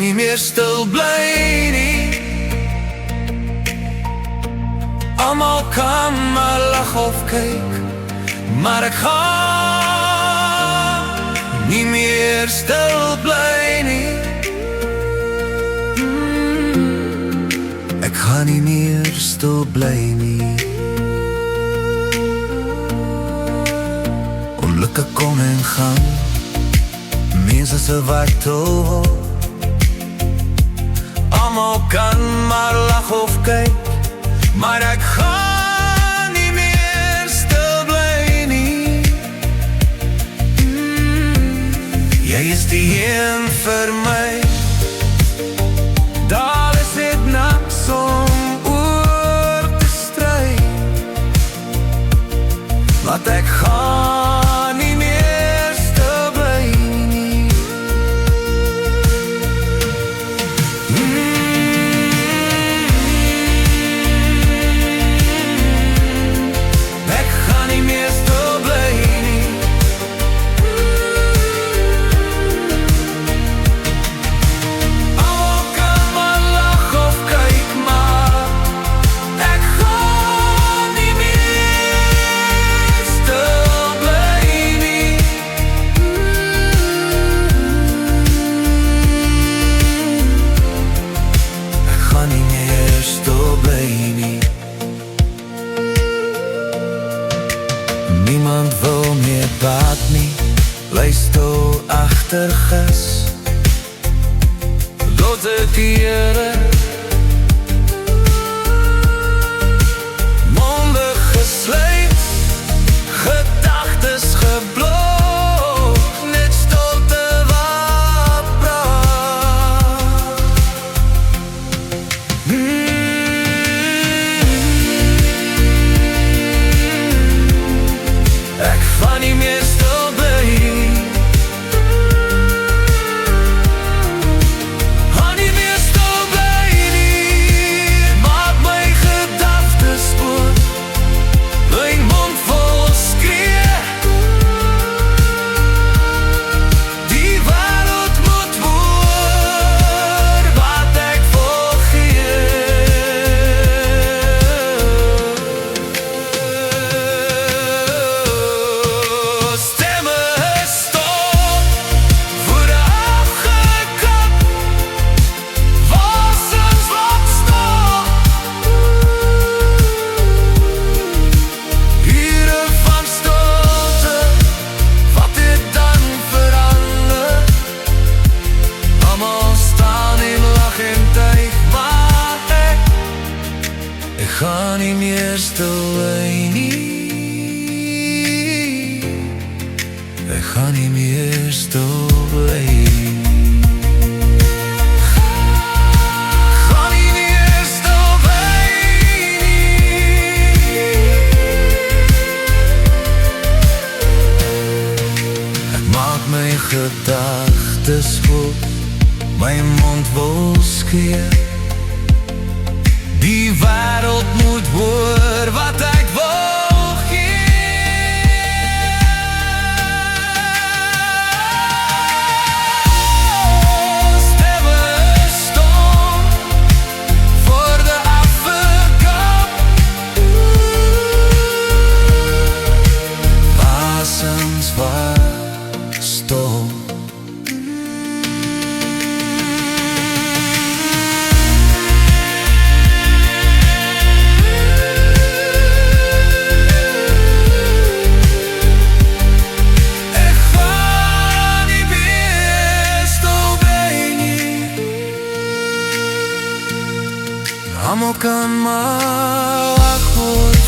nie meer stil bly nie. Almal kan maar lag of kyk, maar ek gaan nie meer stil bly nie. Ek gaan nie meer stil bly nie. Ongelukke kom en gaan, mense se wat toe. Almal kan maar lag of kyk, maar ek gaan nie meer stil bly nie. Jy is die een vir my. Daar is dit niks om oor te stry, want ek gaan nie meer stil bly nie. Ek gaan nie meer stil bly nie. Almal kan maar lag of kyk, maar ek gaan nie meer stil bly nie. Ek gaan nie meer stil bly nie. Niemand wil meer baat nie, bly stil agter gas. Lot het die Here monde gesluit, gedagtes geblok, net stilte wat praat. Ek gaan nie meer stil bly nie. Gaan nie meer stil bly nie. Maak my gedagtes spoed, my mond vol skree. Die wêreld moet hoor wat ek volgee. Stemme stop, woede afgekap, wassens wat stop. Ure van stilte, wat dit dan verander. Almal staan en lag en tuig, maar ek gaan nie meer stil bly nie. Ek gaan nie meer stil bly nie. Gaan nie meer stil bly nie. Ek maak my gedagtes goed, my mond wil skree. Die wêreld moet hoor wat ek wil gee. Stemme stom, woorde afgekap, wassens wat stop. Ek gaan nie meer stil bly nie. Almal kan maar lag of